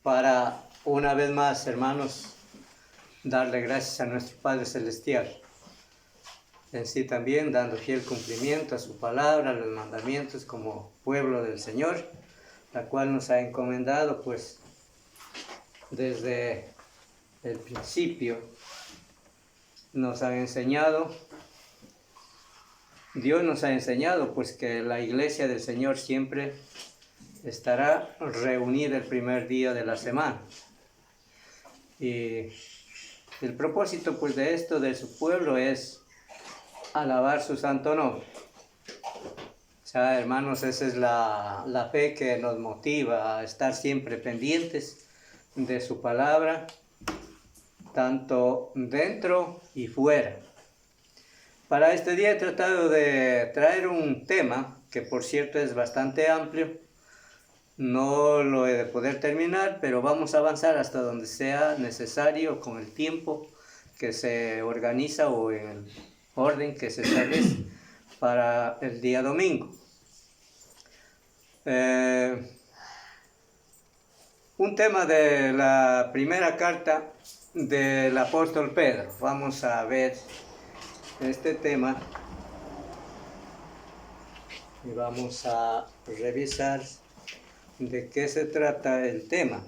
para una vez más, hermanos, darle gracias a nuestro Padre Celestial. En sí también dando fiel cumplimiento a su palabra, a los mandamientos como pueblo del Señor, la cual nos ha encomendado pues desde el principio. Nos ha enseñado, Dios nos ha enseñado pues que la iglesia del Señor siempre estará reunida el primer día de la semana. Y el propósito pues de esto, de su pueblo, es alabar su santo nombre. O sea, hermanos, esa es la fe que nos motiva a estar siempre pendientes de su palabra, tanto dentro y fuera. Para este día he tratado de traer un tema que por cierto es bastante amplio. No lo he de poder terminar, pero vamos a avanzar hasta donde sea necesario con el tiempo que se organiza o en el orden que se establece para el día domingo. Un tema de la primera carta del apóstol Pedro. Vamos a ver este tema y vamos a revisar de qué se trata el tema.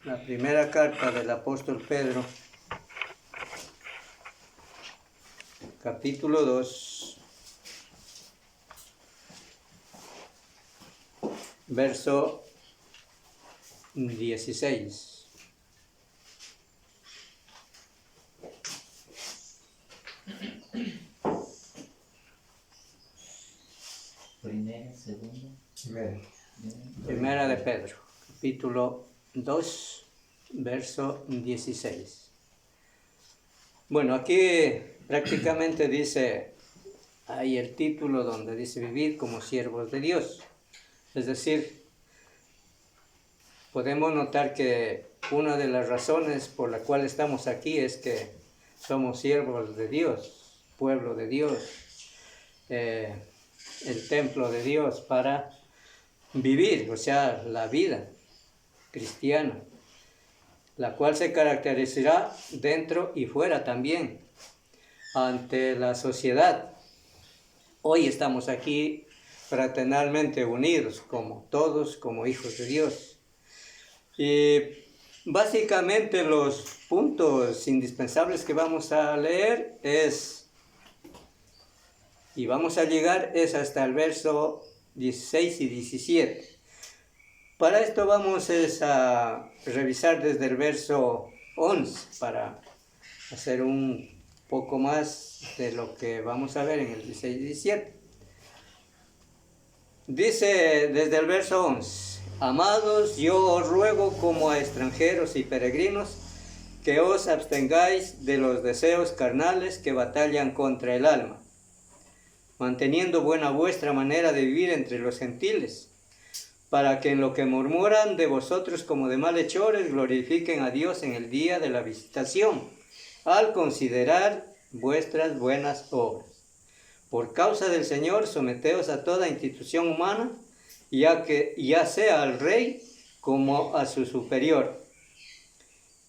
La primera carta del apóstol Pedro, capítulo 2, verso 16. Primera de Pedro, capítulo 2, verso 16. Bueno, aquí prácticamente dice, hay el título donde dice vivir como siervos de Dios. Es decir, podemos notar que una de las razones por la cual estamos aquí es que somos siervos de Dios, pueblo de Dios, el templo de Dios para vivir, o sea, la vida cristiana, la cual se caracterizará dentro y fuera también, ante la sociedad. Hoy estamos aquí fraternalmente unidos, como todos, como hijos de Dios. Y básicamente los puntos indispensables que vamos a leer y vamos a llegar hasta el verso 16 y 17. Para esto vamos a revisar desde el verso 11 para hacer un poco más de lo que vamos a ver en el 16 y 17. Dice desde el verso 11: Amados, yo os ruego como a extranjeros y peregrinos que os abstengáis de los deseos carnales que batallan contra el alma, manteniendo buena vuestra manera de vivir entre los gentiles, para que en lo que murmuran de vosotros como de malhechores glorifiquen a Dios en el día de la visitación, al considerar vuestras buenas obras. Por causa del Señor, someteos a toda institución humana, ya sea al rey como a su superior,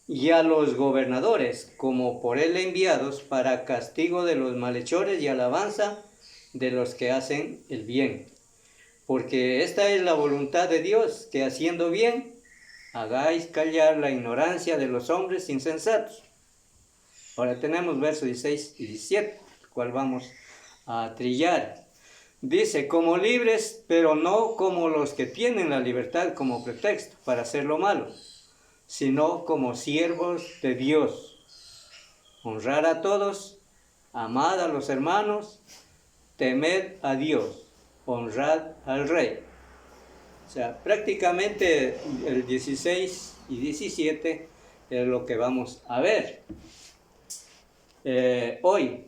y a los gobernadores como por él enviados, para castigo de los malhechores y alabanza de los que hacen el bien. Porque esta es la voluntad de Dios, que haciendo bien, hagáis callar la ignorancia de los hombres insensatos. Ahora tenemos versos 16 y 17, el cual vamos a trillar. Dice, como libres, pero no como los que tienen la libertad como pretexto para hacer lo malo, sino como siervos de Dios. Honrar a todos, amad a los hermanos, temed a Dios, honrad al rey. O sea, prácticamente el 16 y 17 es lo que vamos a ver. Hoy,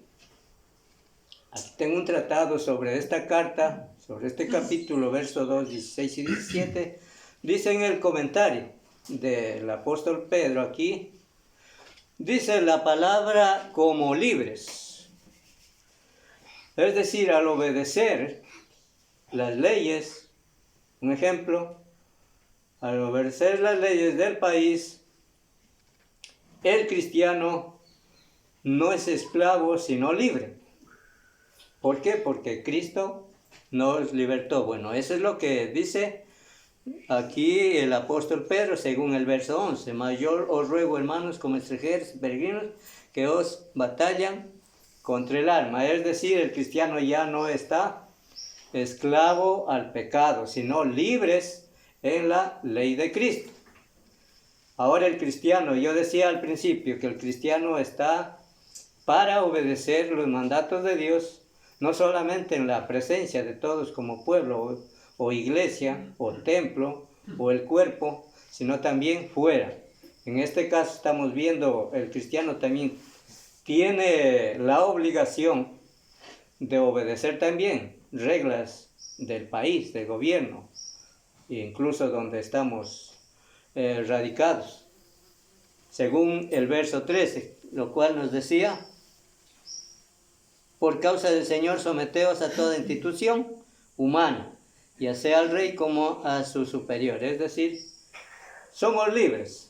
aquí tengo un tratado sobre esta carta, sobre este capítulo, verso 2, 16 y 17. Dice en el comentario del apóstol Pedro aquí, dice la palabra como libres. Es decir, al obedecer las leyes Un ejemplo, al obedecer las leyes del país, el cristiano no es esclavo sino libre. ¿Por qué? Porque Cristo nos libertó. Bueno, eso es lo que dice aquí el apóstol Pedro, según el verso 11. Mas yo os ruego, hermanos, como extranjeros y peregrinos, que os batallan contra el alma. Es decir, el cristiano ya no está esclavo al pecado, sino libres en la ley de Cristo. Ahora el cristiano, yo decía al principio que el cristiano está para obedecer los mandatos de Dios, no solamente en la presencia de todos como pueblo o iglesia o templo o el cuerpo, sino también fuera. En este caso estamos viendo el cristiano también tiene la obligación de obedecer también reglas del país, del gobierno, e incluso donde estamos radicados. Según el verso 13, lo cual nos decía: por causa del Señor someteos a toda institución humana, ya sea al rey como a su superior. Es decir, somos libres,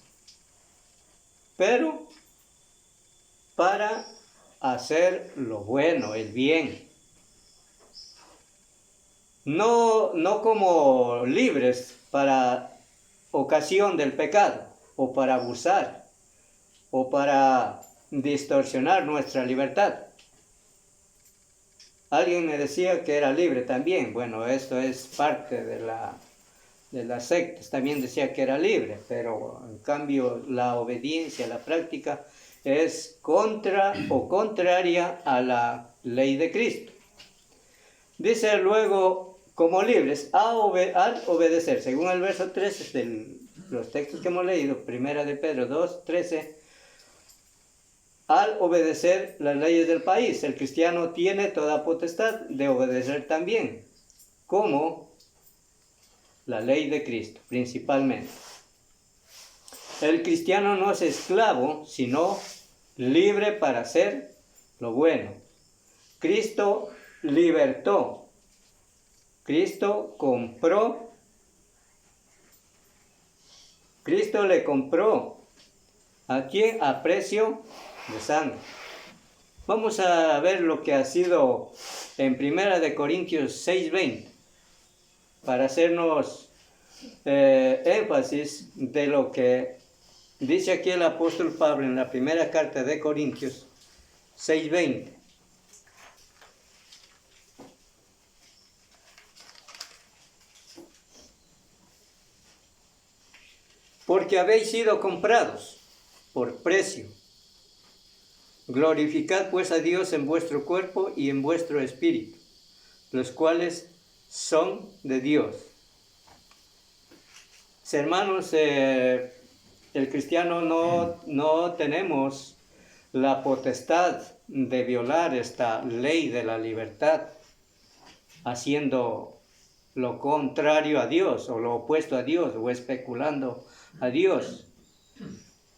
pero para hacer lo bueno, el bien. No como libres para ocasión del pecado, o para abusar, o para distorsionar nuestra libertad. Alguien me decía que era libre también. Bueno, esto es parte de las sectas. También decía que era libre, pero en cambio la obediencia, la práctica es contra o contraria a la ley de Cristo. Dice luego, como libres, al obedecer, según el verso 13 de los textos que hemos leído, primera de Pedro 2, 13, al obedecer las leyes del país, el cristiano tiene toda potestad de obedecer también, como la ley de Cristo, principalmente. El cristiano no es esclavo, sino libre para hacer lo bueno. Cristo libertó. Cristo compró. Cristo le compró. ¿A quién? A precio de sangre. Vamos a ver lo que ha sido en 1 Corintios 6:20, para hacernos énfasis de lo que dice aquí el apóstol Pablo en la primera carta de Corintios 6:20. Porque habéis sido comprados por precio. Glorificad pues a Dios en vuestro cuerpo y en vuestro espíritu, los cuales son de Dios. Hermanos, el cristiano no tenemos la potestad de violar esta ley de la libertad, haciendo lo contrario a Dios, o lo opuesto a Dios, o especulando a Dios.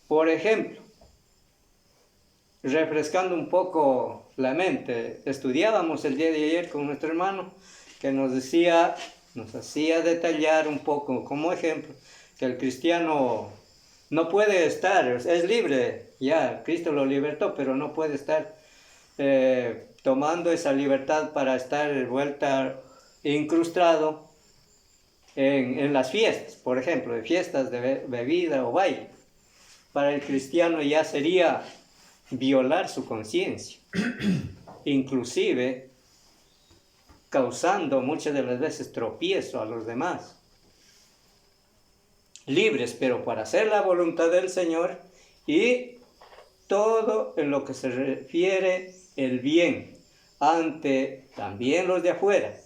Por ejemplo, refrescando un poco la mente, estudiábamos el día de ayer con nuestro hermano que nos hacía detallar un poco como ejemplo que el cristiano no puede estar, es libre, ya Cristo lo libertó, pero no puede estar tomando esa libertad para estar vuelta incrustado en las fiestas, por ejemplo, de fiestas de bebida o baile. Para el cristiano ya sería violar su conciencia, inclusive causando muchas de las veces tropiezo a los demás. Libres, pero para hacer la voluntad del Señor y todo en lo que se refiere el bien ante también los de afuera.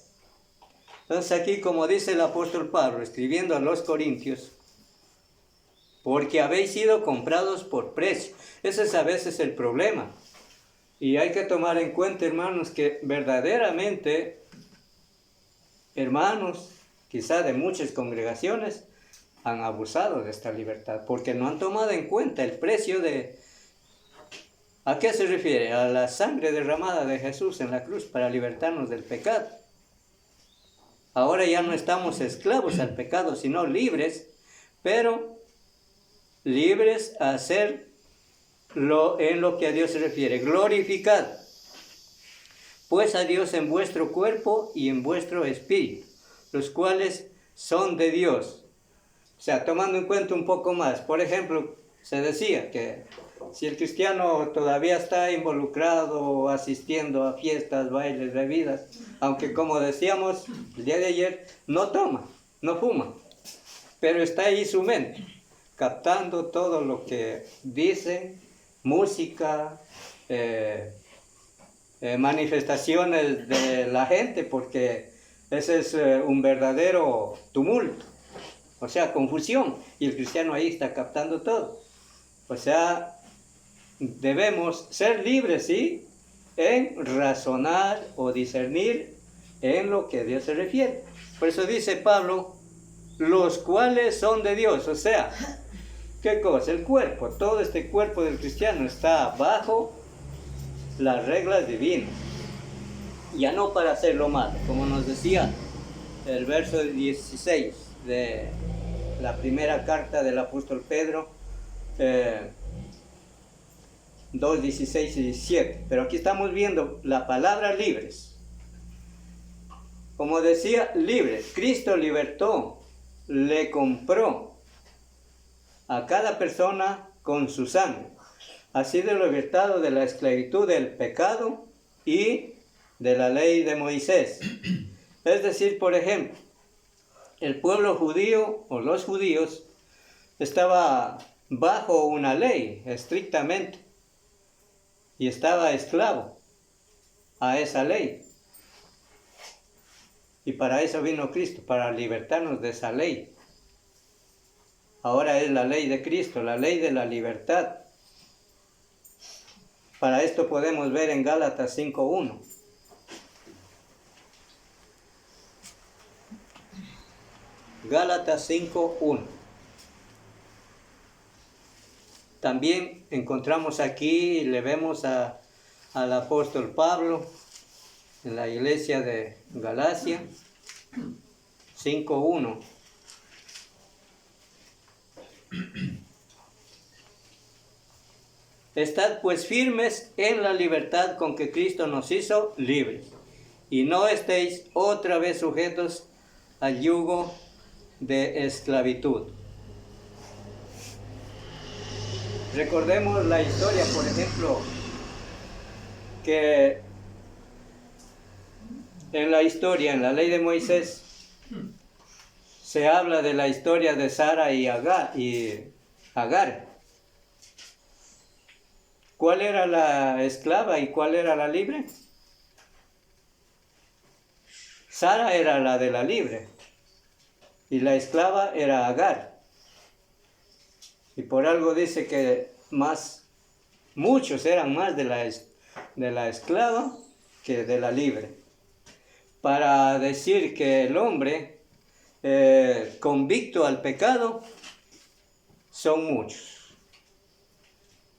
Entonces aquí, como dice el apóstol Pablo escribiendo a los Corintios, porque habéis sido comprados por precio. Ese es a veces el problema. Y hay que tomar en cuenta, hermanos, que verdaderamente, hermanos, quizá de muchas congregaciones, han abusado de esta libertad, porque no han tomado en cuenta el precio de... ¿A qué se refiere? A la sangre derramada de Jesús en la cruz para libertarnos del pecado. Ahora ya no estamos esclavos al pecado, sino libres, pero libres a hacer en lo que a Dios se refiere. Glorificad pues a Dios en vuestro cuerpo y en vuestro espíritu, los cuales son de Dios. O sea, tomando en cuenta un poco más, por ejemplo, se decía que si el cristiano todavía está involucrado o asistiendo a fiestas, bailes, bebidas, aunque como decíamos el día de ayer, no toma, no fuma, pero está ahí su mente, captando todo lo que dice, música, manifestaciones de la gente, porque ese es un verdadero tumulto, o sea, confusión, y el cristiano ahí está captando todo. O sea, debemos ser libres, ¿sí?, en razonar o discernir en lo que a Dios se refiere. Por eso dice Pablo, los cuales son de Dios. O sea, ¿qué cosa? El cuerpo, todo este cuerpo del cristiano está bajo las reglas divinas. Ya no para hacer lo malo, como nos decía el verso 16 de la primera carta del apóstol Pedro, 2, 16 y 17. Pero aquí estamos viendo la palabra libres. Como decía, libres. Cristo libertó, le compró a cada persona con su sangre. Ha sido libertado de la esclavitud del pecado y de la ley de Moisés. Es decir, por ejemplo, el pueblo judío o los judíos estaba bajo una ley estrictamente y estaba esclavo a esa ley. Y para eso vino Cristo, para libertarnos de esa ley. Ahora es la ley de Cristo, la ley de la libertad. Para esto podemos ver en Gálatas 5:1. Gálatas 5:1. También encontramos aquí, le vemos al apóstol Pablo en la iglesia de Galacia, 5:1. Estad pues firmes en la libertad con que Cristo nos hizo libres, y no estéis otra vez sujetos al yugo de esclavitud. Recordemos la historia, por ejemplo, que en la historia, en la ley de Moisés, se habla de la historia de Sara y Agar. ¿Cuál era la esclava y cuál era la libre? Sara era la de la libre y la esclava era Agar. Y por algo dice que muchos eran más de la esclava que de la libre. Para decir que el hombre convicto al pecado son muchos.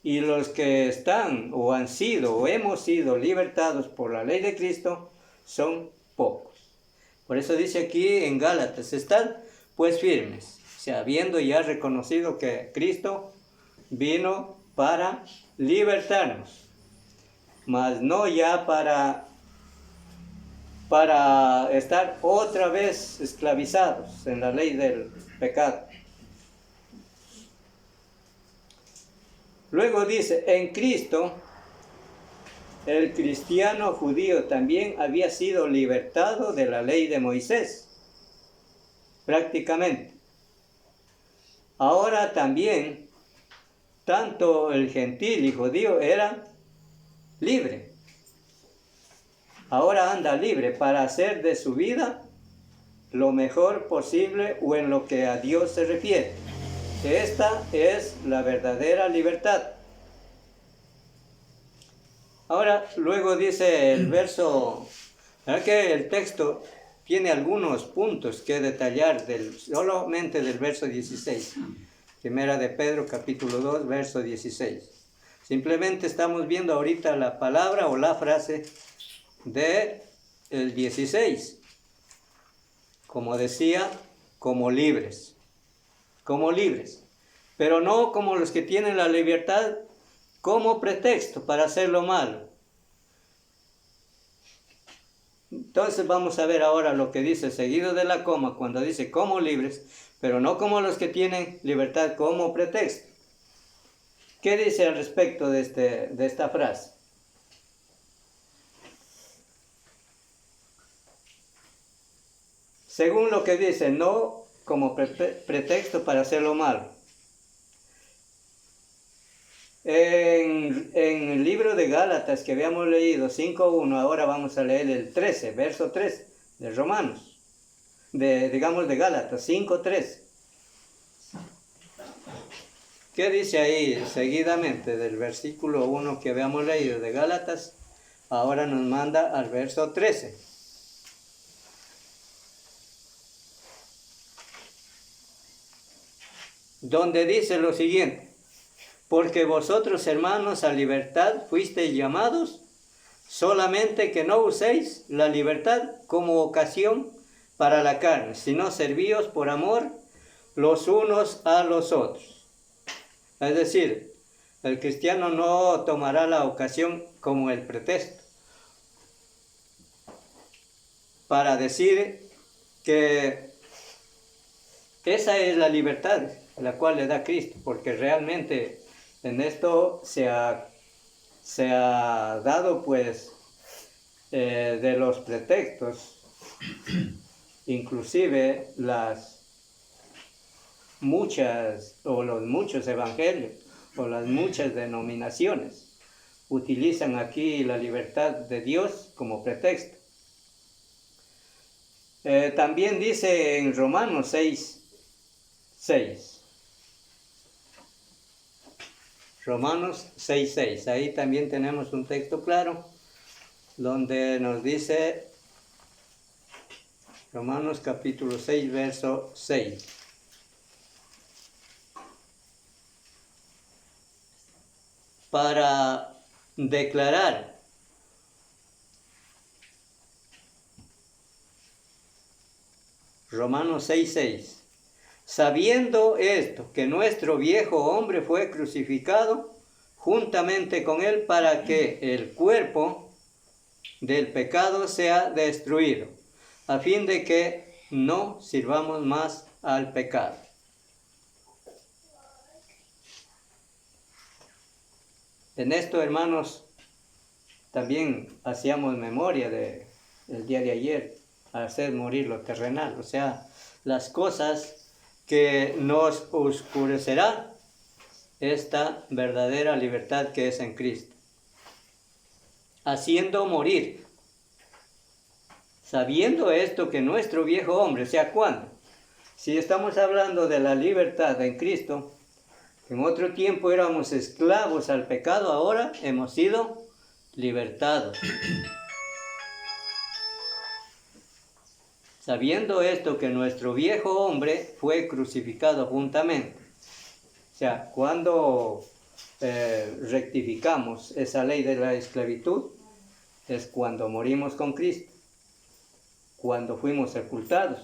Y los que están o han sido o hemos sido libertados por la ley de Cristo son pocos. Por eso dice aquí en Gálatas, estad pues firmes, o sea, habiendo ya reconocido que Cristo vino para libertarnos, mas no ya para estar otra vez esclavizados en la ley del pecado. Luego dice, en Cristo, el cristiano judío también había sido libertado de la ley de Moisés, prácticamente. Ahora también, tanto el gentil y judío era libre. Ahora anda libre para hacer de su vida lo mejor posible o en lo que a Dios se refiere. Esta es la verdadera libertad. Ahora, luego dice el verso, ¿verdad que el texto tiene algunos puntos que detallar solamente del verso 16? Primera de Pedro, capítulo 2, verso 16. Simplemente estamos viendo ahorita la palabra o la frase del 16. como decía, como libres, pero no como los que tienen la libertad como pretexto para hacer lo malo. Entonces vamos a ver ahora lo que dice seguido de la coma, cuando dice como libres, pero no como los que tienen libertad como pretexto. ¿Qué dice al respecto de esta frase? Según lo que dice, no como pretexto para hacer lo malo. En el libro de Gálatas que habíamos leído, 5.1, ahora vamos a leer el 13, verso 3 de Romanos, de Gálatas, 5.3. ¿Qué dice ahí seguidamente del versículo 1 que habíamos leído de Gálatas? Ahora nos manda al verso 13. Donde dice lo siguiente: porque vosotros, hermanos, a libertad fuisteis llamados, solamente que no uséis la libertad como ocasión para la carne, sino servíos por amor los unos a los otros. Es decir, el cristiano no tomará la ocasión como el pretexto para decir que esa es la libertad la cual le da Cristo, porque realmente en esto se ha dado pues de los pretextos, inclusive las muchas o los muchos evangelios o las muchas denominaciones utilizan aquí la libertad de Dios como pretexto. También dice en Romanos 6:6. Romanos 6:6. Ahí también tenemos un texto claro donde nos dice, Romanos capítulo 6, verso 6. Para declarar Romanos 6:6. Sabiendo esto, que nuestro viejo hombre fue crucificado juntamente con él para que el cuerpo del pecado sea destruido, a fin de que no sirvamos más al pecado. En esto, hermanos, también hacíamos memoria del día de ayer, hacer morir lo terrenal, o sea, las cosas que nos oscurecerá esta verdadera libertad que es en Cristo. Haciendo morir, sabiendo esto que nuestro viejo hombre, o sea, ¿cuándo? Si estamos hablando de la libertad en Cristo, en otro tiempo éramos esclavos al pecado, ahora hemos sido libertados. Sabiendo esto que nuestro viejo hombre fue crucificado juntamente. O sea, cuando rectificamos esa ley de la esclavitud, es cuando morimos con Cristo, cuando fuimos sepultados.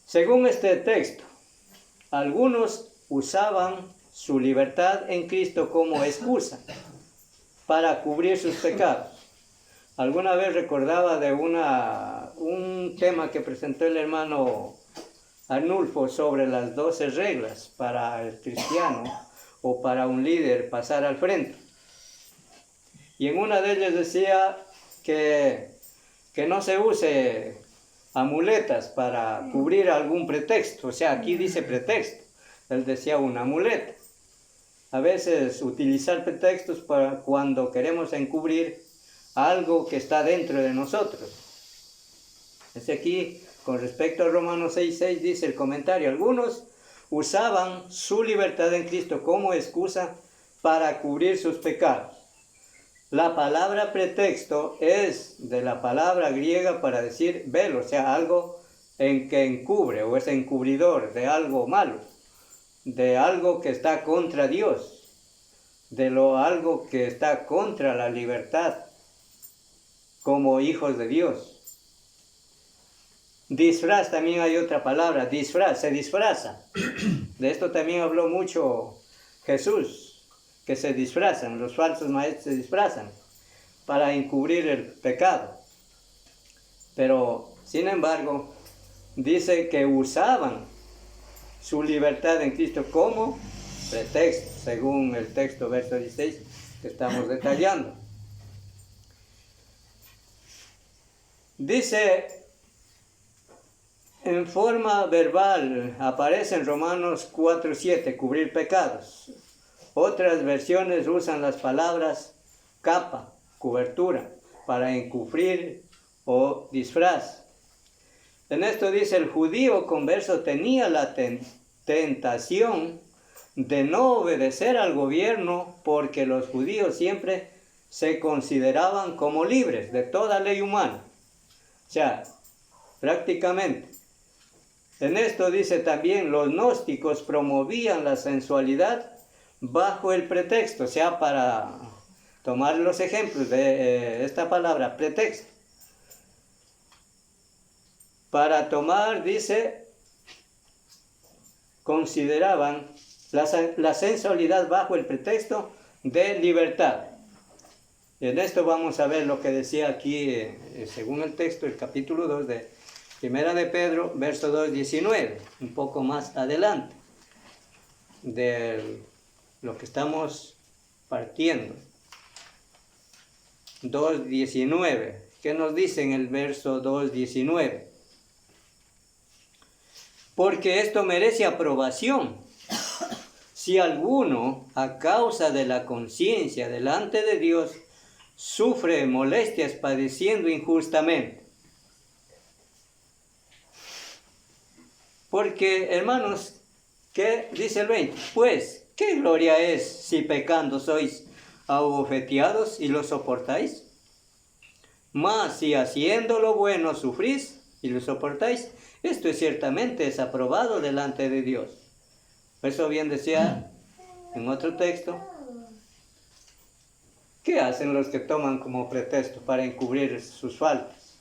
Según este texto, algunos usaban su libertad en Cristo como excusa para cubrir sus pecados. Alguna vez recordaba de un tema que presentó el hermano Arnulfo sobre las 12 reglas para el cristiano o para un líder pasar al frente. Y en una de ellas decía que no se use amuletas para cubrir algún pretexto. O sea, aquí dice pretexto. Él decía una amuleta. A veces utilizar pretextos para cuando queremos encubrir algo que está dentro de nosotros. Es aquí, con respecto a Romanos 6:6, dice el comentario, algunos usaban su libertad en Cristo como excusa para cubrir sus pecados. La palabra pretexto es de la palabra griega para decir velo, o sea, algo en que encubre o es encubridor de algo malo, de algo que está contra Dios, algo que está contra la libertad como hijos de Dios. Disfraz, también hay otra palabra, disfraz, se disfraza. De esto también habló mucho Jesús, que se disfrazan, los falsos maestros se disfrazan para encubrir el pecado. Pero, sin embargo, dice que usaban su libertad en Cristo como pretexto, según el texto, verso 16, que estamos detallando. Dice, en forma verbal, aparece en Romanos 4:7, cubrir pecados. Otras versiones usan las palabras capa, cobertura, para encubrir o disfraz. En esto dice, el judío converso tenía la tentación de no obedecer al gobierno porque los judíos siempre se consideraban como libres de toda ley humana. O sea, prácticamente. En esto dice también, los gnósticos promovían la sensualidad bajo el pretexto, o sea, para tomar los ejemplos de esta palabra, pretexto. Para tomar, dice, consideraban la sensualidad bajo el pretexto de libertad. Y en esto vamos a ver lo que decía aquí, según el texto, el capítulo 2 de Primera de Pedro, verso 2:19, un poco más adelante de lo que estamos partiendo. 2:19, ¿qué nos dice en el verso 2:19? Porque esto merece aprobación. Si alguno, a causa de la conciencia delante de Dios, sufre molestias padeciendo injustamente. Porque, hermanos, ¿qué dice el 20? Pues, ¿qué gloria es si pecando sois abofeteados y lo soportáis? Mas si haciendo lo bueno sufrís y lo soportáis, esto es ciertamente aprobado delante de Dios. Eso bien decía en otro texto. ¿Qué hacen los que toman como pretexto para encubrir sus faltas?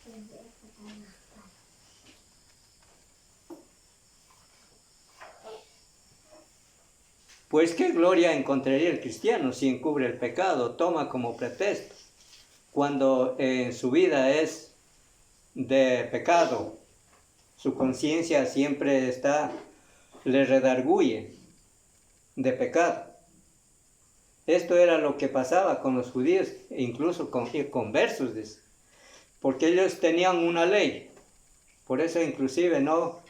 Pues qué gloria encontraría el cristiano si encubre el pecado, toma como pretexto, cuando en su vida es de pecado. Su conciencia siempre le redarguye de pecado. Esto era lo que pasaba con los judíos, incluso con conversos, porque ellos tenían una ley. Por eso inclusive no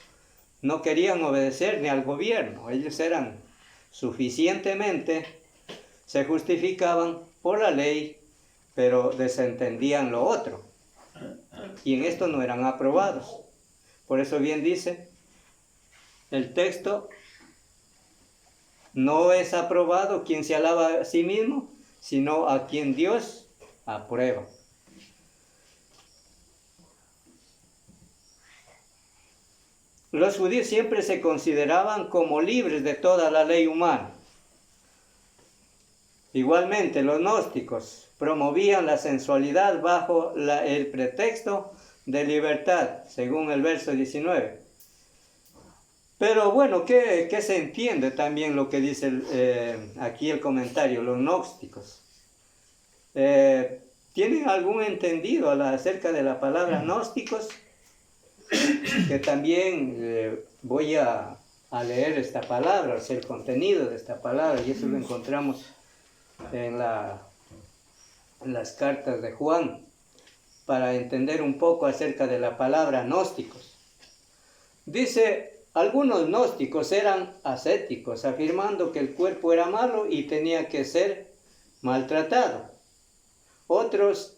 querían obedecer ni al gobierno. Ellos eran suficientemente, se justificaban por la ley, pero desentendían lo otro. Y en esto no eran aprobados. Por eso bien dice el texto, no es aprobado quien se alaba a sí mismo, sino a quien Dios aprueba. Los judíos siempre se consideraban como libres de toda la ley humana. Igualmente, los gnósticos promovían la sensualidad bajo el pretexto de libertad, según el verso 19. Pero bueno, ¿qué se entiende también lo que dice aquí el comentario, los gnósticos? ¿Tienen algún entendido acerca de la palabra gnósticos? Que también voy a leer esta palabra, o sea, el contenido de esta palabra, y eso lo encontramos en las cartas de Juan, para entender un poco acerca de la palabra gnósticos. Dice, algunos gnósticos eran ascéticos, afirmando que el cuerpo era malo y tenía que ser maltratado. Otros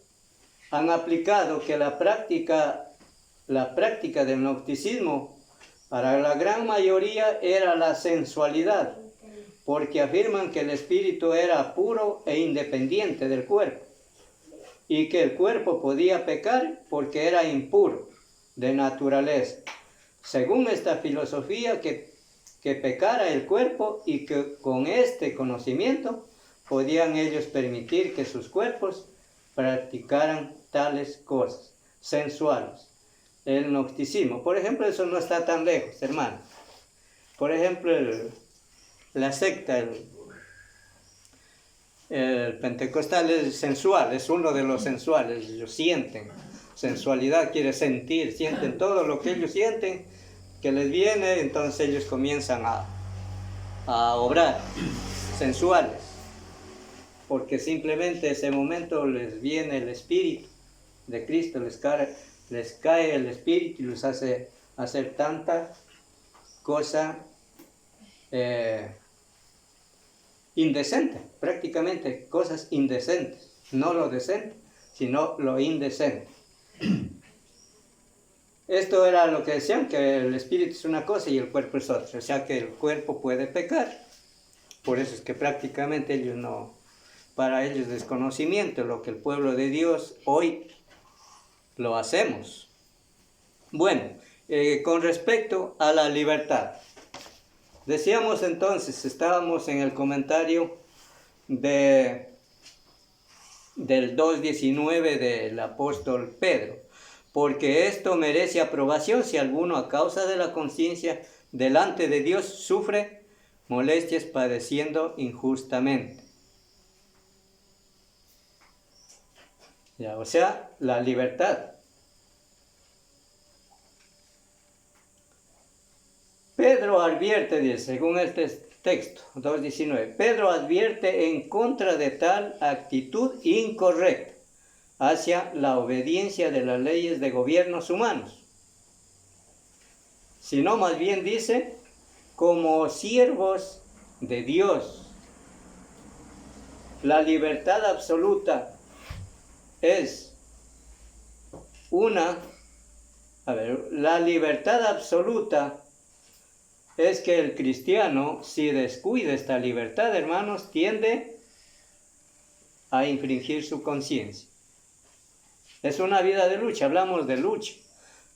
han aplicado que la práctica del gnosticismo para la gran mayoría era la sensualidad, porque afirman que el espíritu era puro e independiente del cuerpo, y que el cuerpo podía pecar porque era impuro de naturaleza. Según esta filosofía, que pecara el cuerpo y que con este conocimiento podían ellos permitir que sus cuerpos practicaran tales cosas sensuales. el gnosticismo. Por ejemplo, eso no está tan lejos, hermano. Por ejemplo, la secta, el pentecostal es sensual, es uno de los sensuales. Ellos sienten sensualidad, quiere sentir, sienten todo lo que ellos sienten que les viene, entonces ellos comienzan a obrar sensuales, porque simplemente ese momento les viene el Espíritu de Cristo, les cae el Espíritu y los hace hacer tanta cosa indecente, prácticamente cosas indecentes, no lo decente, sino lo indecente. Esto era lo que decían, que el espíritu es una cosa y el cuerpo es otra, o sea que el cuerpo puede pecar. Por eso es que prácticamente ellos no, para ellos es desconocimiento, lo que el pueblo de Dios hoy lo hacemos. Bueno, con respecto a la libertad, decíamos entonces, estábamos en el comentario del 2.19 del apóstol Pedro, porque esto merece aprobación si alguno a causa de la conciencia delante de Dios sufre molestias padeciendo injustamente. Ya, o sea, la libertad. Pedro advierte, dice, según este texto, 2.19, Pedro advierte en contra de tal actitud incorrecta hacia la obediencia de las leyes de gobiernos humanos, sino más bien dice, como siervos de Dios. La libertad absoluta es la libertad absoluta es que el cristiano, si descuida esta libertad, hermanos, tiende a infringir su conciencia. Es una vida de lucha, hablamos de lucha,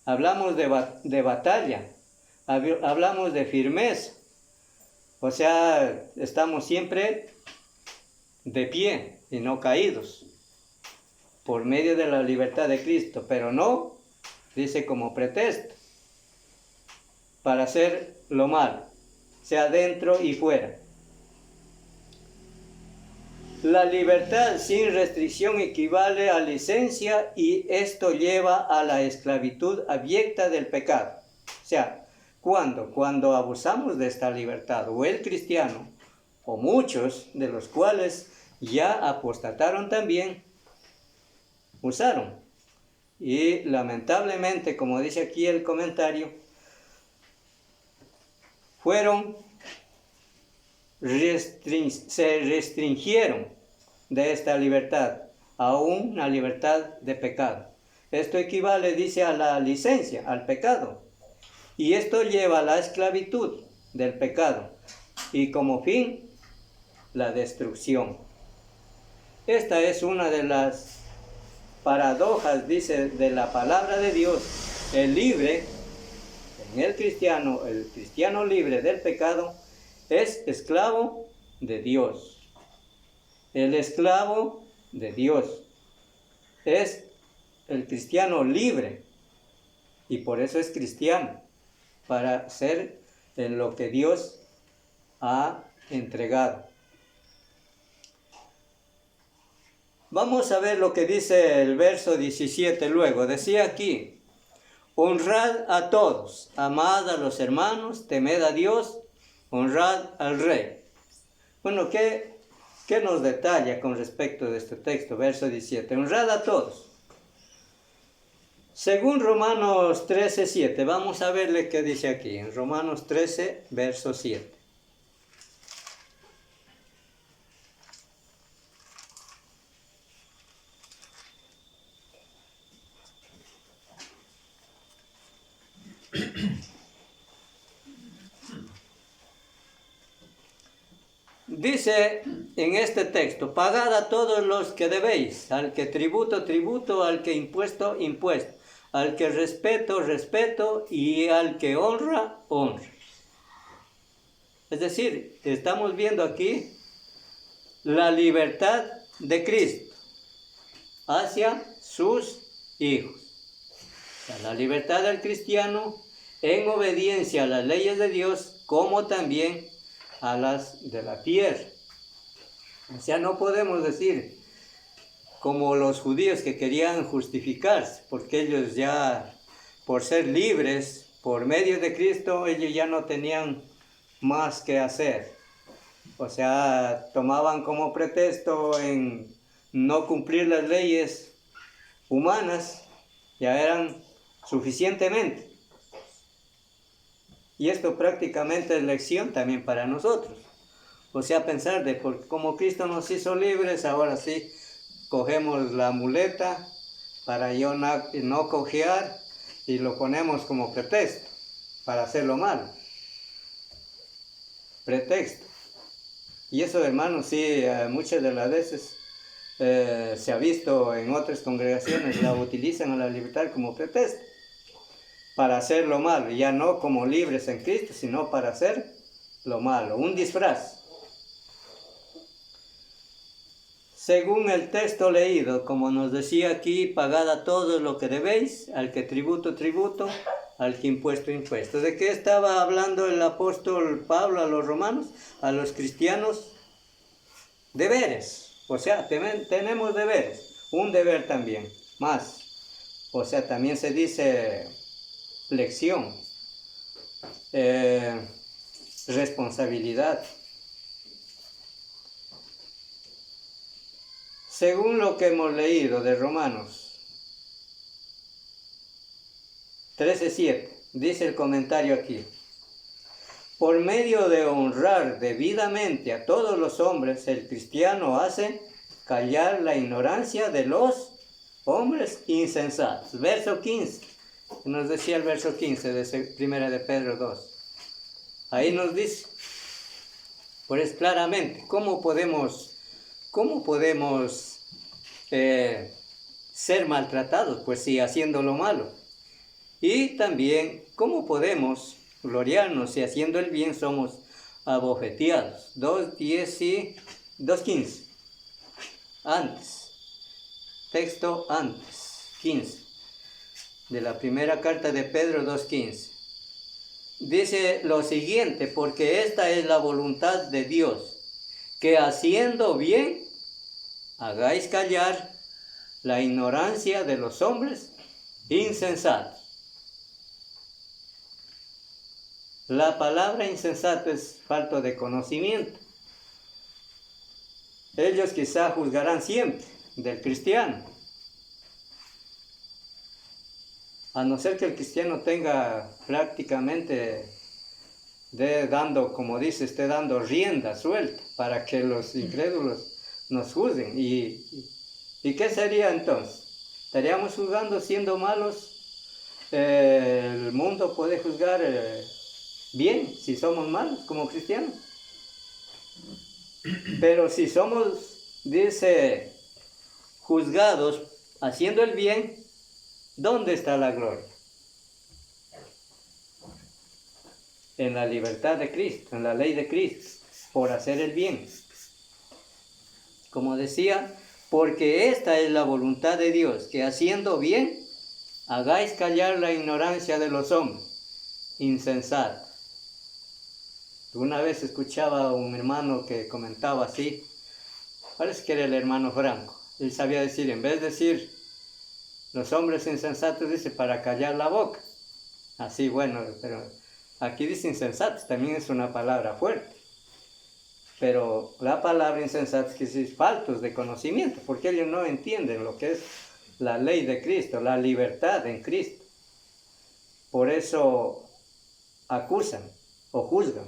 hablamos de batalla, hablamos de firmeza. O sea, estamos siempre de pie y no caídos, por medio de la libertad de Cristo, pero no, dice, como pretexto para hacer lo malo, sea dentro y fuera. La libertad sin restricción equivale a licencia y esto lleva a la esclavitud abyecta del pecado. O sea, cuando abusamos de esta libertad, o el cristiano, o muchos de los cuales ya apostataron también, usaron. Y lamentablemente, como dice aquí el comentario, se restringieron de esta libertad a una libertad de pecado. Esto equivale, dice, a la licencia, al pecado. Y esto lleva a la esclavitud del pecado y como fin, la destrucción. Esta es una de las paradojas, dice, de la palabra de Dios. El cristiano libre del pecado es esclavo de Dios. El esclavo de Dios es el cristiano libre y por eso es cristiano, para ser en lo que Dios ha entregado. Vamos a ver lo que dice el verso 17 luego. Decía aquí, honrad a todos, amad a los hermanos, temed a Dios, honrad al rey. Bueno, ¿qué nos detalla con respecto de este texto? Verso 17, honrad a todos. Según Romanos 13:7, vamos a verle qué dice aquí, en Romanos 13, verso 7. Dice en este texto, pagad a todos los que debéis, al que tributo, tributo, al que impuesto, impuesto, al que respeto, respeto, y al que honra, honra. Es decir, estamos viendo aquí la libertad de Cristo hacia sus hijos. La libertad del cristiano en obediencia a las leyes de Dios, como también a las de la tierra. O sea, no podemos decir como los judíos que querían justificarse, porque ellos ya, por ser libres, por medio de Cristo, ellos ya no tenían más que hacer. O sea, tomaban como pretexto en no cumplir las leyes humanas, ya eran suficientemente. Y esto prácticamente es lección también para nosotros. O sea, pensar de como Cristo nos hizo libres, ahora sí cogemos la muleta para yo no cojear y lo ponemos como pretexto para hacer lo malo. Pretexto. Y eso, hermanos, sí, muchas de las veces se ha visto en otras congregaciones, la utilizan a la libertad como pretexto para hacer lo malo, ya no como libres en Cristo, sino para hacer lo malo, un disfraz. Según el texto leído, como nos decía aquí, pagad a todo lo que debéis, al que tributo, tributo, al que impuesto, impuesto. ¿De qué estaba hablando el apóstol Pablo a los romanos? A los cristianos, deberes. O sea, tenemos deberes, un deber también, más. O sea, también se dice lección, responsabilidad. Según lo que hemos leído de Romanos 13:7, dice el comentario aquí: por medio de honrar debidamente a todos los hombres, el cristiano hace callar la ignorancia de los hombres insensatos. Verso 15, nos decía el verso 15 de 1 de Pedro 2. Ahí nos dice, pues claramente, ¿cómo podemos ser maltratados? Pues sí, haciendo lo malo. Y también, ¿cómo podemos gloriarnos si haciendo el bien somos abofeteados? 2:10 y 2:15. Antes. Texto antes. 15. De la primera carta de Pedro 2:15. Dice lo siguiente: porque esta es la voluntad de Dios, que haciendo bien hagáis callar la ignorancia de los hombres insensatos. La palabra insensato es falto de conocimiento. Ellos quizá juzgarán siempre del cristiano, a no ser que el cristiano tenga prácticamente como dice, esté dando rienda suelta para que los incrédulos nos juzguen. ¿Y qué sería entonces? ¿Estaríamos juzgando siendo malos? ¿El mundo puede juzgar bien si somos malos como cristianos? Pero si somos, dice, juzgados haciendo el bien, ¿dónde está la gloria? En la libertad de Cristo, en la ley de Cristo, por hacer el bien. Como decía, porque esta es la voluntad de Dios, que haciendo bien, hagáis callar la ignorancia de los hombres insensatos. Una vez escuchaba a un hermano que comentaba así, parece que era el hermano Franco. Él sabía decir, en vez de decir los hombres insensatos, dice para callar la boca. Así, bueno, pero aquí dice insensatos, también es una palabra fuerte. Pero la palabra insensatos quiere decir faltos de conocimiento, porque ellos no entienden lo que es la ley de Cristo, la libertad en Cristo. Por eso acusan o juzgan.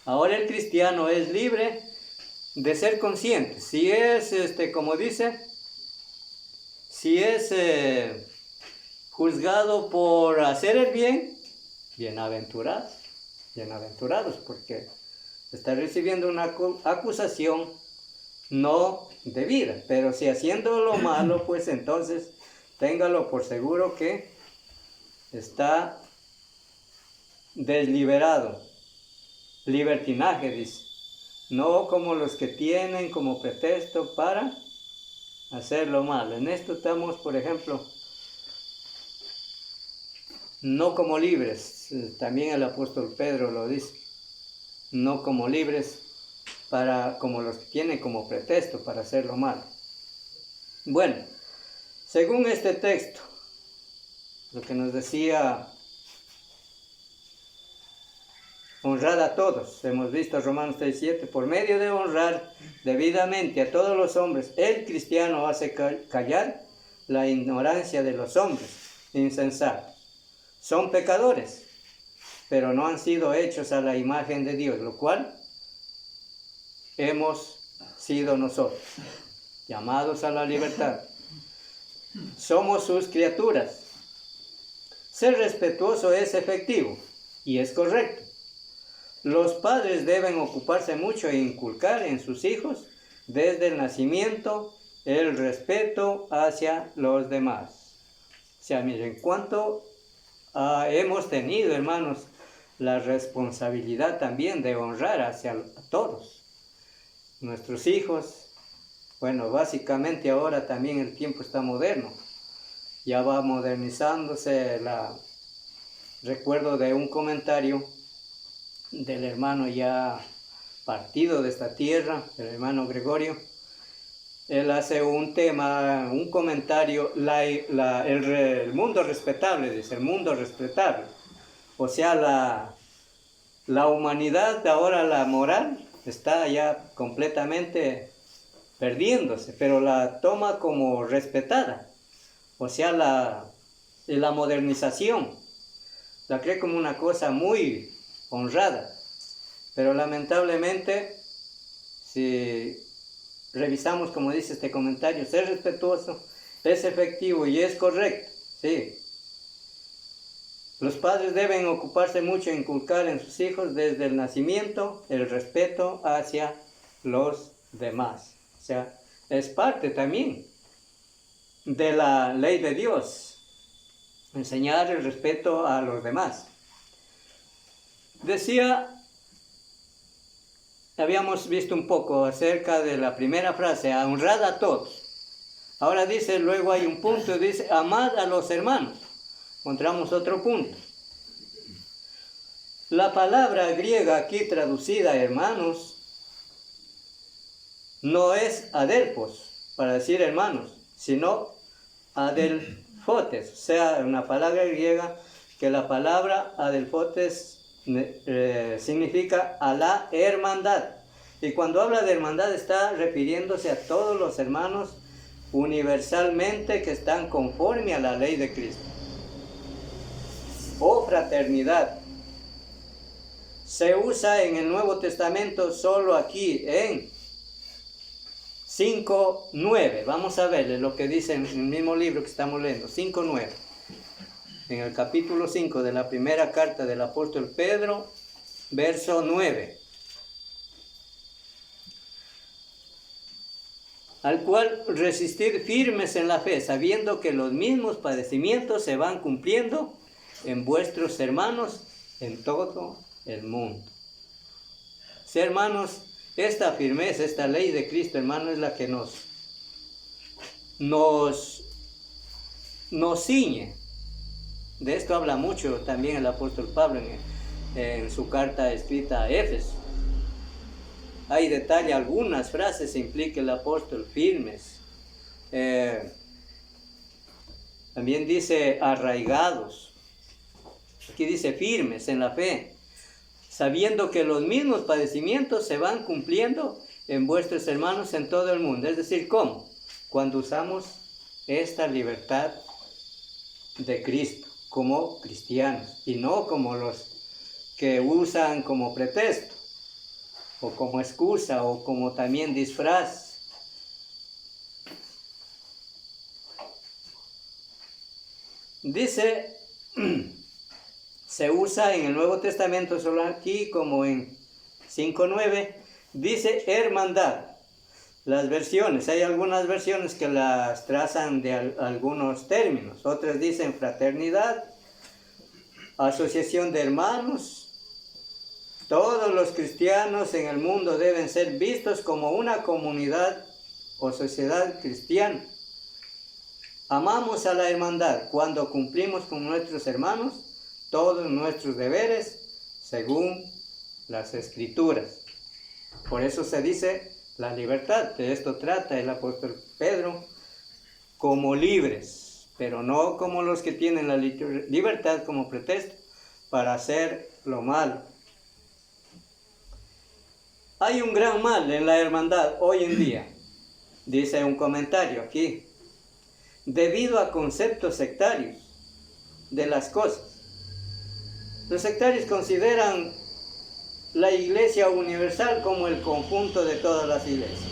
Ahora el cristiano es libre de ser consciente. Si es, como dice, si es juzgado por hacer el bien, bienaventurados, porque está recibiendo una acusación no debida. Pero si haciendo lo malo, pues entonces téngalo por seguro que está desliberado. Libertinaje, dice. No como los que tienen como pretexto para hacer lo malo. En esto estamos, por ejemplo, no como libres, también el apóstol Pedro lo dice, no como libres como los que tienen como pretexto para hacer lo malo. Bueno, según este texto, lo que nos decía, honrad a todos, hemos visto Romanos 3:7, por medio de honrar debidamente a todos los hombres, el cristiano hace callar la ignorancia de los hombres insensatos. Son pecadores, pero no han sido hechos a la imagen de Dios, lo cual hemos sido nosotros, llamados a la libertad. Somos sus criaturas. Ser respetuoso es efectivo y es correcto. Los padres deben ocuparse mucho e inculcar en sus hijos desde el nacimiento el respeto hacia los demás. O sea, miren, cuánto hemos tenido, hermanos, la responsabilidad también de honrar hacia todos. Nuestros hijos, bueno, básicamente ahora también el tiempo está moderno. Ya va modernizándose. Recuerdo de un comentario del hermano ya partido de esta tierra, el hermano Gregorio. Él hace un comentario, el mundo respetable, dice, el mundo respetable. O sea, la humanidad, ahora la moral, está ya completamente perdiéndose, pero la toma como respetada. O sea, la modernización la cree como una cosa muy honrada. Pero lamentablemente, si revisamos, como dice este comentario, ser respetuoso es efectivo y es correcto, sí. Los padres deben ocuparse mucho en inculcar en sus hijos desde el nacimiento el respeto hacia los demás. O sea, es parte también de la ley de Dios, enseñar el respeto a los demás. Habíamos visto un poco acerca de la primera frase, honrad a todos. Ahora dice, luego hay un punto, dice, amad a los hermanos. Encontramos otro punto. La palabra griega aquí traducida, hermanos, no es adelpos, para decir hermanos, sino adelfotes. O sea, una palabra griega que la palabra adelfotes significa a la hermandad. Y cuando habla de hermandad está refiriéndose a todos los hermanos universalmente que están conforme a la ley de Cristo. O fraternidad. Se usa en el Nuevo Testamento solo aquí en 5:9. Vamos a ver lo que dice en el mismo libro que estamos leyendo, 5:9. En el capítulo 5 de la primera carta del apóstol Pedro, verso 9. Al cual resistir firmes en la fe, sabiendo que los mismos padecimientos se van cumpliendo en vuestros hermanos en todo el mundo. Sí, hermanos, esta firmeza, esta ley de Cristo, hermano, es la que nos ciñe. De esto habla mucho también el apóstol Pablo en su carta escrita a Éfeso. Ahí detalla algunas frases, implica el apóstol firmes. También dice arraigados. Aquí dice firmes en la fe, sabiendo que los mismos padecimientos se van cumpliendo en vuestros hermanos en todo el mundo. Es decir, ¿cómo? Cuando usamos esta libertad de Cristo como cristianos y no como los que usan como pretexto o como excusa o como también disfraz. Dice, se usa en el Nuevo Testamento solo aquí como en 5:9, dice hermandad. Las versiones, hay algunas versiones que las trazan de algunos términos, otras dicen fraternidad, asociación de hermanos. Todos los cristianos en el mundo deben ser vistos como una comunidad o sociedad cristiana. Amamos a la hermandad cuando cumplimos con nuestros hermanos todos nuestros deberes según las Escrituras. Por eso se dice la libertad. De esto trata el apóstol Pedro, como libres, pero no como los que tienen la libertad como pretexto para hacer lo malo. Hay un gran mal en la hermandad hoy en día, dice un comentario aquí, debido a conceptos sectarios de las cosas. Los sectarios consideran la Iglesia universal como el conjunto de todas las iglesias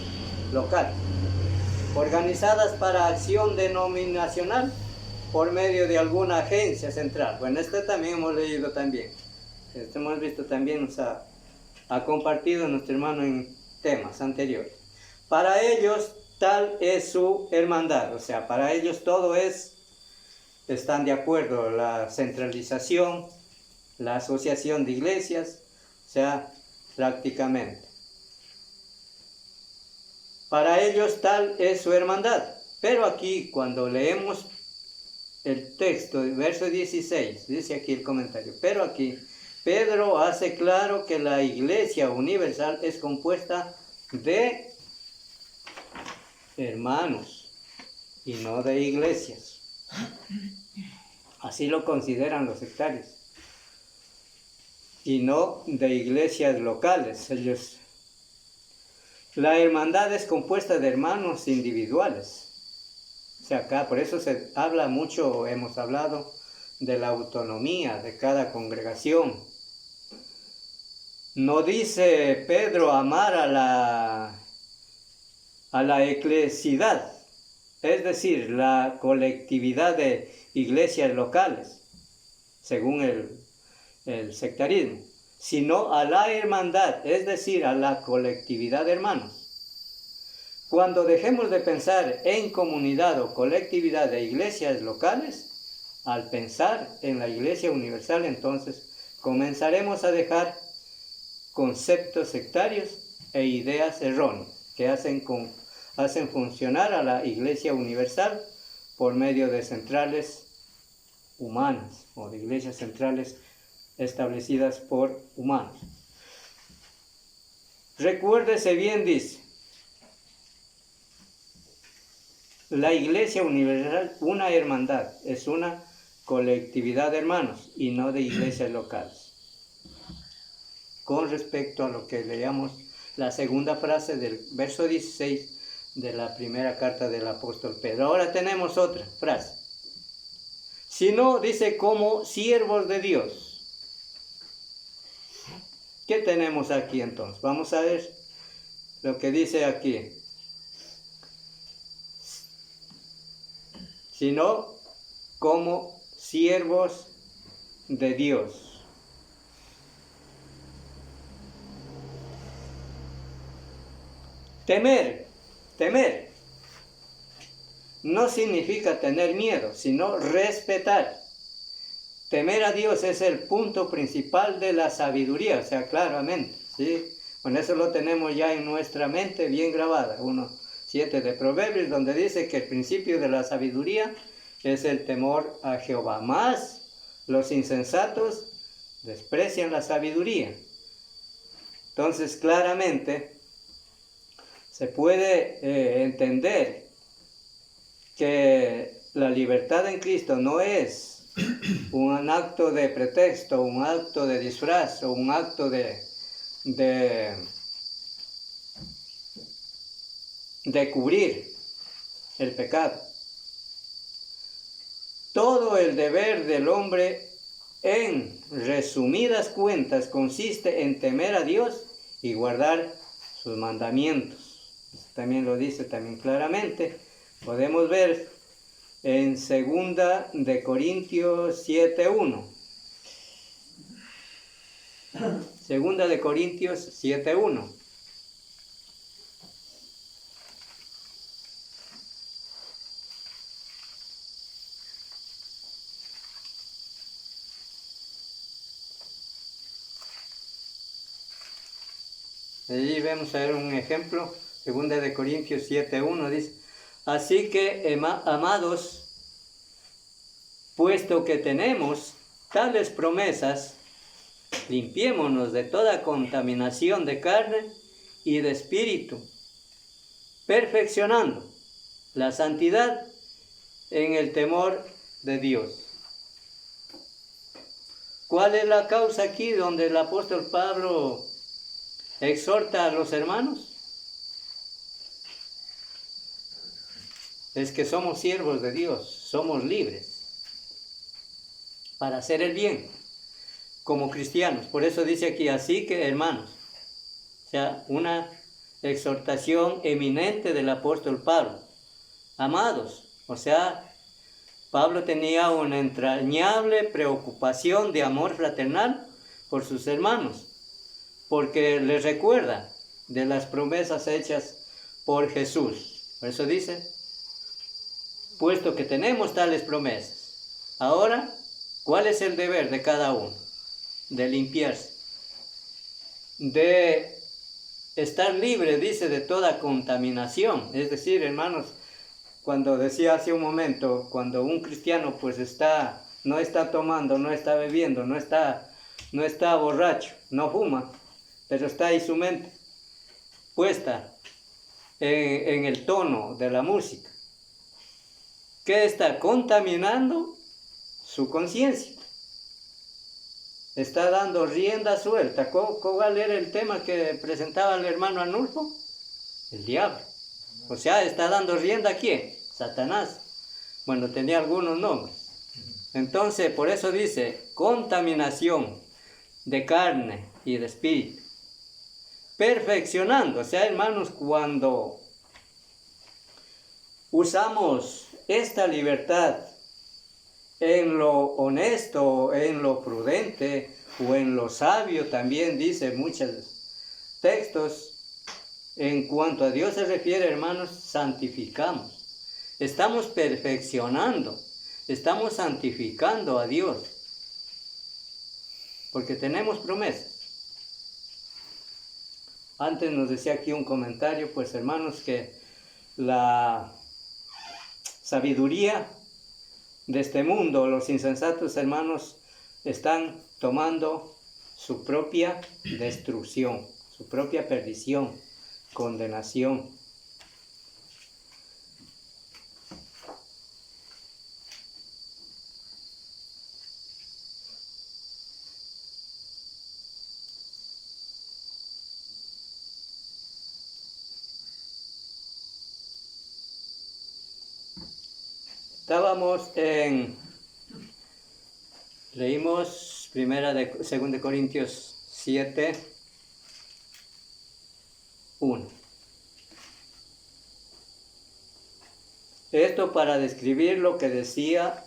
locales, organizadas para acción denominacional por medio de alguna agencia central. Bueno, también hemos leído también. Hemos visto también, nos ha compartido nuestro hermano en temas anteriores. Para ellos tal es su hermandad, o sea, para ellos todo están de acuerdo, la centralización, la asociación de iglesias, o sea, prácticamente. Para ellos tal es su hermandad. Pero aquí, cuando leemos el texto, el verso 16, dice aquí el comentario, pero aquí Pedro hace claro que la Iglesia universal es compuesta de hermanos y no de iglesias. Así lo consideran los sectarios. Y no de iglesias locales. La hermandad es compuesta de hermanos individuales. O sea, acá por eso se habla mucho, hemos hablado de la autonomía de cada congregación. No dice Pedro amar a la eclesidad, es decir, la colectividad de iglesias locales, según el sectarismo, sino a la hermandad, es decir, a la colectividad de hermanos. Cuando dejemos de pensar en comunidad o colectividad de iglesias locales, al pensar en la Iglesia universal, entonces comenzaremos a dejar conceptos sectarios e ideas erróneas que hacen funcionar a la Iglesia universal por medio de centrales humanas o de iglesias centrales establecidas por humanos. Recuérdese bien, dice, la Iglesia universal, una hermandad, es una colectividad de hermanos y no de iglesias locales. Con respecto a lo que leíamos, la segunda frase del verso 16 de la primera carta del apóstol Pedro. Ahora tenemos otra frase. Si no, dice, como siervos de Dios. ¿Qué tenemos aquí entonces? Vamos a ver lo que dice aquí. Sino como siervos de Dios. Temer no significa tener miedo, sino respetar. Temer a Dios es el punto principal de la sabiduría, o sea, claramente, ¿sí? Bueno, eso lo tenemos ya en nuestra mente bien grabada, 1:7 de Proverbios, donde dice que el principio de la sabiduría es el temor a Jehová. Más los insensatos desprecian la sabiduría. Entonces, claramente, se puede entender que la libertad en Cristo no es un acto de pretexto, un acto de disfraz o un acto de cubrir el pecado. Todo el deber del hombre, en resumidas cuentas, consiste en temer a Dios y guardar sus mandamientos. También lo dice también claramente. Podemos ver en 2 de Corintios 7:1. 2 de Corintios 7:1. Allí vamos a ver un ejemplo. 2 de Corintios 7:1 dice: así que, amados, puesto que tenemos tales promesas, limpiémonos de toda contaminación de carne y de espíritu, perfeccionando la santidad en el temor de Dios. ¿Cuál es la causa aquí donde el apóstol Pablo exhorta a los hermanos? Es que somos siervos de Dios, somos libres para hacer el bien como cristianos. Por eso dice aquí, así que hermanos, o sea, una exhortación eminente del apóstol Pablo. Amados, o sea, Pablo tenía una entrañable preocupación de amor fraternal por sus hermanos, porque les recuerda de las promesas hechas por Jesús. Por eso dice, puesto que tenemos tales promesas, ahora, ¿cuál es el deber de cada uno? De limpiarse, de estar libre, dice, de toda contaminación. Es decir, hermanos, cuando decía hace un momento, cuando un cristiano pues no está tomando, no está bebiendo, no está borracho, no fuma, pero está ahí su mente puesta en el tono de la música, que está contaminando su conciencia, está dando rienda suelta. ¿Cuál era el tema que presentaba el hermano Arnulfo? El diablo. O sea, está dando rienda ¿a quién? Satanás. Bueno, tenía algunos nombres. Entonces, por eso dice, contaminación de carne y de espíritu. Perfeccionando, o sea, hermanos, cuando usamos esta libertad en lo honesto, en lo prudente o en lo sabio, también dice muchos textos. En cuanto a Dios se refiere, hermanos, santificamos. Estamos perfeccionando, estamos santificando a Dios, porque tenemos promesas. Antes nos decía aquí un comentario, pues hermanos, que la sabiduría de este mundo, los insensatos hermanos, están tomando su propia destrucción, su propia perdición, condenación. Leímos 2 Corintios 7, 1. Esto para describir lo que decía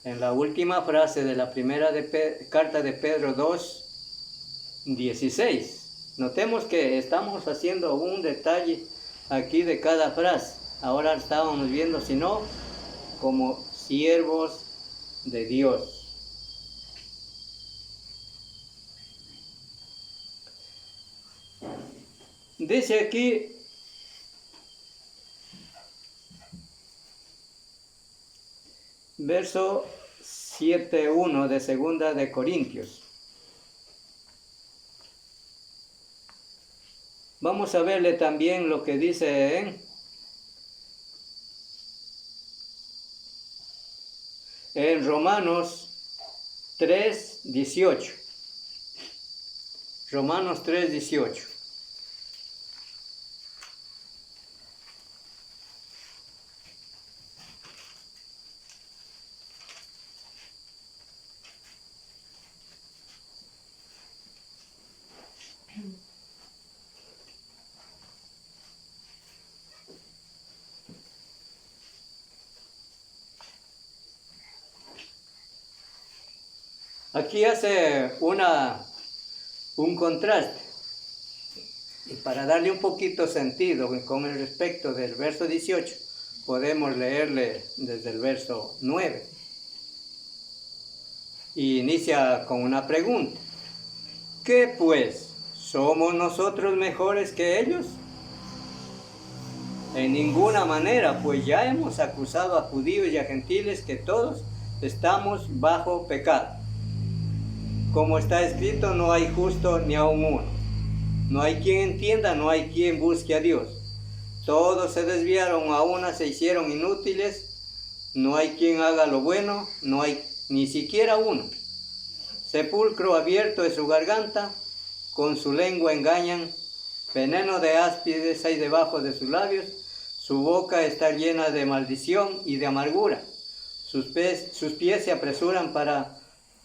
en la última frase de la primera carta de Pedro 2, 16. Notemos que estamos haciendo un detalle aquí de cada frase. Ahora estábamos viendo, sino como siervos de Dios. Dice aquí, verso 7.1 de 2 de Corintios. Vamos a verle también lo que dice en Romanos 3.18. Romanos 3.18. Aquí hace un contraste, y para darle un poquito sentido con el respecto del verso 18, podemos leerle desde el verso 9. Y inicia con una pregunta. ¿Qué pues? ¿Somos nosotros mejores que ellos? En ninguna manera, pues ya hemos acusado a judíos y a gentiles que todos estamos bajo pecado. Como está escrito, no hay justo ni aun uno. No hay quien entienda, no hay quien busque a Dios. Todos se desviaron, a una se hicieron inútiles. No hay quien haga lo bueno, no hay ni siquiera uno. Sepulcro abierto es su garganta, con su lengua engañan. Veneno de áspides hay debajo de sus labios. Su boca está llena de maldición y de amargura. Sus pies se apresuran para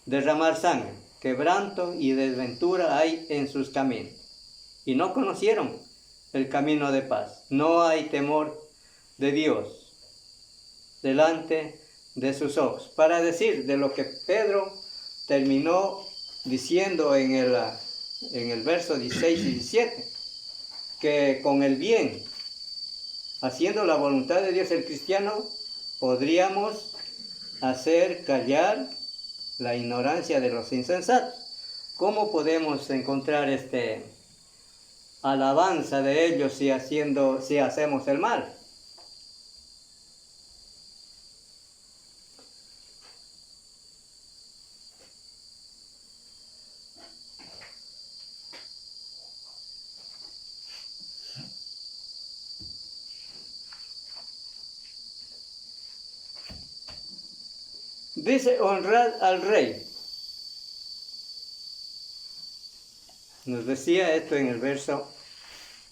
derramar sangre. Quebranto y desventura hay en sus caminos. Y no conocieron el camino de paz. No hay temor de Dios delante de sus ojos. Para decir de lo que Pedro terminó diciendo en el verso 16 y 17, que con el bien, haciendo la voluntad de Dios, el cristiano, podríamos hacer callar la ignorancia de los insensatos. ¿Cómo podemos encontrar alabanza de ellos si hacemos el mal? Dice, honrad al rey. Nos decía esto en el verso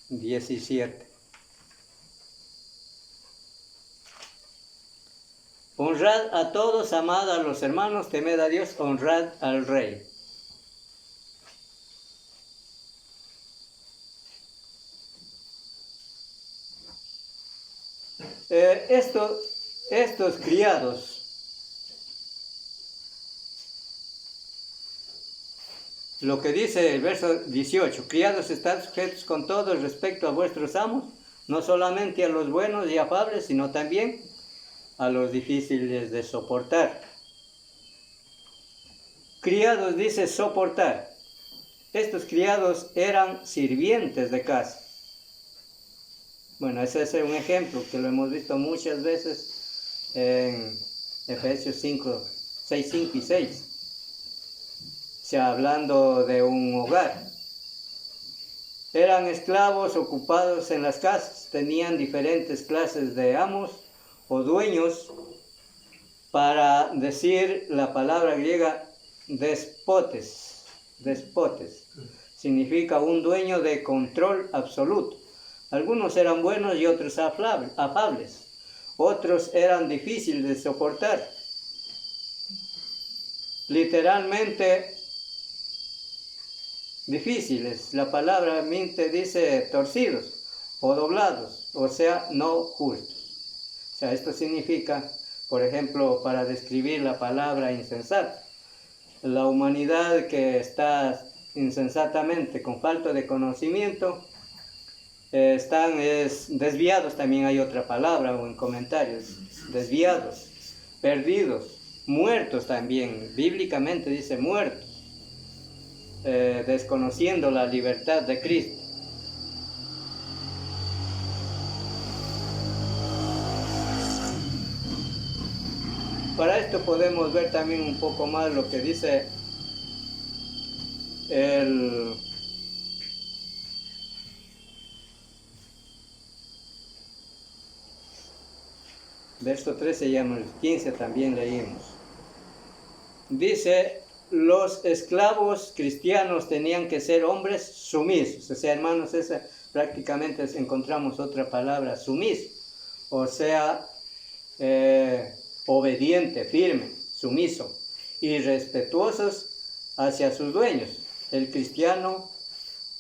17. Honrad a todos, amad a los hermanos, temed a Dios, honrad al rey. Estos criados, lo que dice el verso 18, criados, estad sujetos con todo el respecto a vuestros amos, no solamente a los buenos y afables, sino también a los difíciles de soportar. Criados dice soportar. Estos criados eran sirvientes de casa. Bueno, ese es un ejemplo que lo hemos visto muchas veces en Efesios 6, 5 y 6. O sea, hablando de un hogar. Eran esclavos ocupados en las casas, tenían diferentes clases de amos o dueños, para decir la palabra griega despotes. Despotes significa un dueño de control absoluto. Algunos eran buenos y otros afables. Otros eran difíciles de soportar. Literalmente difíciles. La palabra mente dice torcidos o doblados, o sea, no justos. O sea, esto significa, por ejemplo, para describir la palabra insensata, la humanidad que está insensatamente con falta de conocimiento, están desviados, también hay otra palabra o en comentarios, desviados, perdidos, muertos también, bíblicamente dice muertos, desconociendo la libertad de Cristo. Para esto podemos ver también un poco más lo que dice el verso 13 y el 15 también leímos. Dice, los esclavos cristianos tenían que ser hombres sumisos. O sea, hermanos, esa prácticamente encontramos otra palabra, sumiso. O sea, obediente, firme, sumiso y respetuosos hacia sus dueños. El cristiano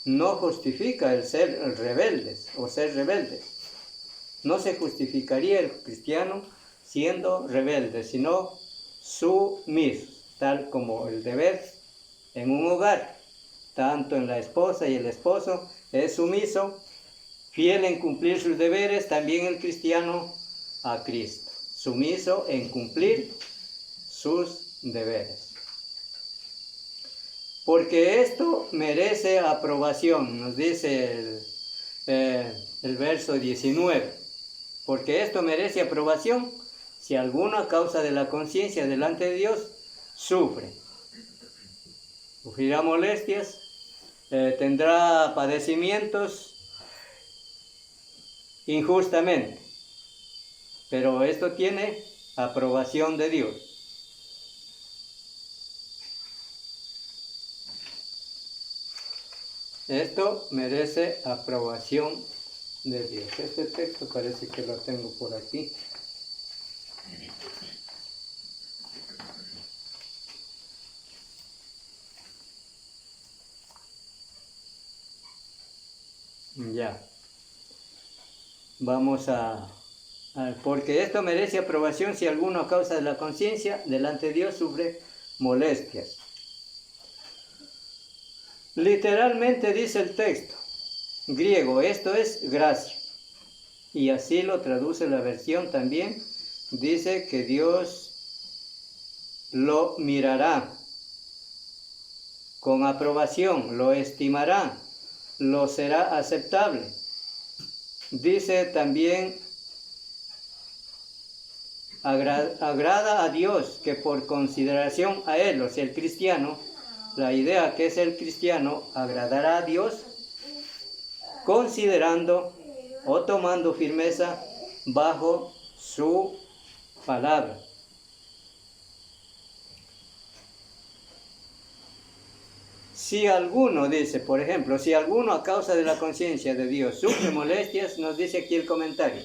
no justifica el ser rebeldes o ser rebeldes. No se justificaría el cristiano siendo rebelde, sino sumiso, tal como el deber en un hogar. Tanto en la esposa y el esposo es sumiso, fiel en cumplir sus deberes, también el cristiano a Cristo, sumiso en cumplir sus deberes. Porque esto merece aprobación, nos dice el verso 19. Porque esto merece aprobación si alguno a causa de la conciencia delante de Dios sufre. Sufrirá molestias, tendrá padecimientos injustamente, pero esto tiene aprobación de Dios. Esto merece aprobación de Dios. Este texto parece que lo tengo por aquí. Ya. Vamos porque esto merece aprobación si alguno a causa de la conciencia delante de Dios sufre molestias. Literalmente dice el texto griego, esto es gracia. Y así lo traduce la versión también. Dice que Dios lo mirará con aprobación, lo estimará, lo será aceptable. Dice también, agrada a Dios que por consideración a Él, o sea, el cristiano, la idea que es el cristiano, agradará a Dios considerando o tomando firmeza bajo su palabra. Si alguno, dice, por ejemplo, si alguno a causa de la conciencia de Dios sufre molestias, nos dice aquí el comentario.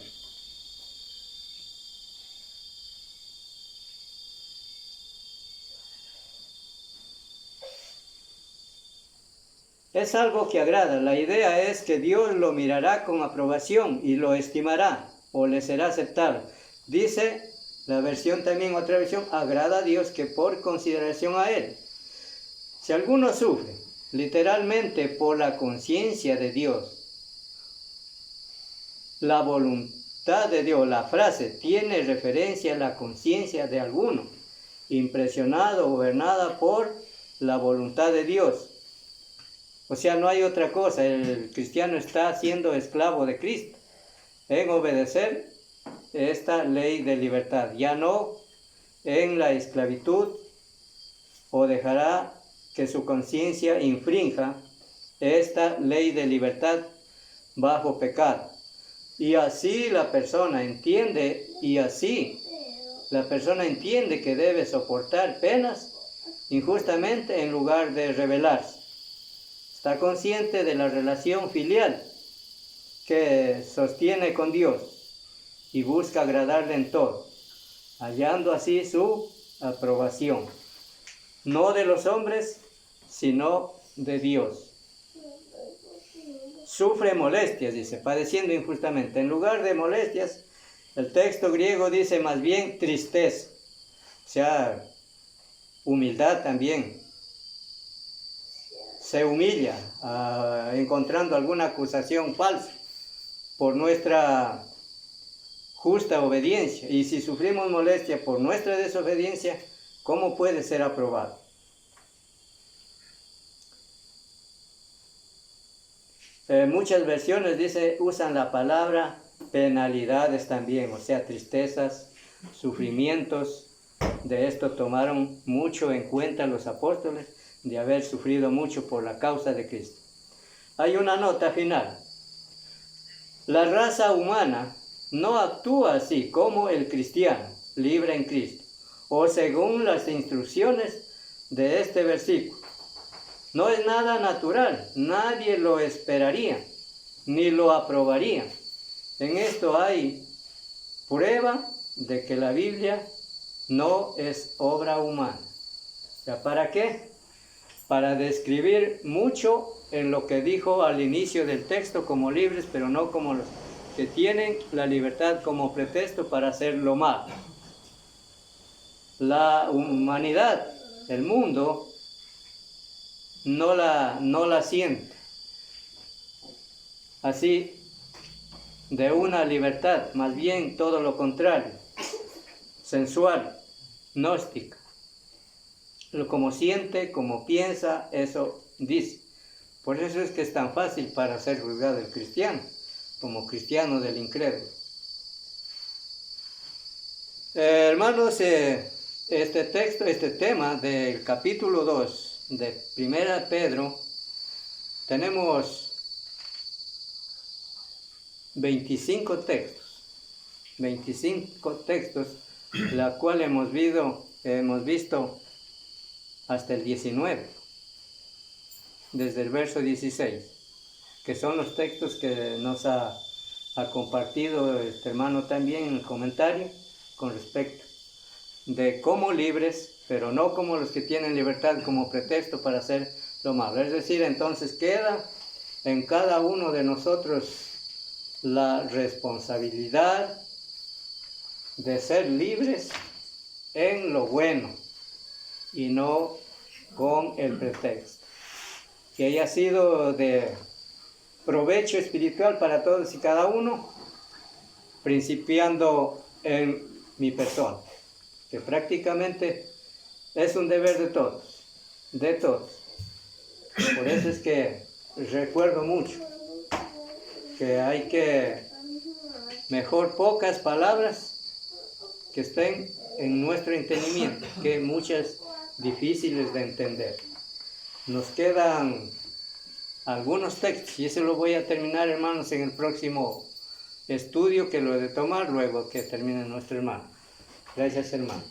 Es algo que agrada. La idea es que Dios lo mirará con aprobación y lo estimará o le será aceptable. Dice la versión también, otra versión, agrada a Dios que por consideración a Él. Si alguno sufre, literalmente por la conciencia de Dios, la voluntad de Dios, la frase tiene referencia a la conciencia de alguno, impresionado, gobernada por la voluntad de Dios. O sea, no hay otra cosa, el cristiano está siendo esclavo de Cristo, en obedecer esta ley de libertad, ya no en la esclavitud, o dejará que su conciencia infrinja esta ley de libertad bajo pecado. Y así la persona entiende, que debe soportar penas injustamente en lugar de rebelarse. Está consciente de la relación filial que sostiene con Dios y busca agradarle en todo, hallando así su aprobación, no de los hombres, sino de Dios. Sufre molestias, dice, padeciendo injustamente. En lugar de molestias, el texto griego dice más bien tristeza, o sea, humildad también. Se humilla encontrando alguna acusación falsa por nuestra justa obediencia. Y si sufrimos molestia por nuestra desobediencia, ¿cómo puede ser aprobado? Muchas versiones usan la palabra penalidades también, o sea, tristezas, sufrimientos. De esto tomaron mucho en cuenta los apóstoles, de haber sufrido mucho por la causa de Cristo. Hay una nota final. La raza humana no actúa así como el cristiano, libre en Cristo, o según las instrucciones de este versículo. No es nada natural, nadie lo esperaría, ni lo aprobaría. En esto hay prueba de que la Biblia no es obra humana. ¿Ya para qué? Para describir mucho en lo que dijo al inicio del texto como libres, pero no como los que tienen la libertad como pretexto para hacer lo malo. La humanidad, el mundo, no la siente así de una libertad, más bien todo lo contrario, sensual, gnóstica. Como siente, como piensa, eso dice. Por eso es que es tan fácil para ser juzgado el cristiano, como cristiano del incrédulo. Hermanos, este tema del capítulo 2 de 1 Pedro, tenemos 25 textos, la cual hemos visto hasta el 19, desde el verso 16, que son los textos que nos ha compartido este hermano también en el comentario con respecto de cómo libres, pero no como los que tienen libertad como pretexto para hacer lo malo. Es decir, entonces queda en cada uno de nosotros la responsabilidad de ser libres en lo bueno y no con el pretexto. Que haya sido de provecho espiritual para todos y cada uno, principiando en mi persona, que prácticamente es un deber de todos. Por eso es que recuerdo mucho que hay que, mejor pocas palabras que estén en nuestro entendimiento, que muchas difíciles de entender. Nos quedan algunos textos, y eso lo voy a terminar, hermanos, en el próximo estudio, que lo he de tomar luego que termine nuestro hermano. Gracias, hermano.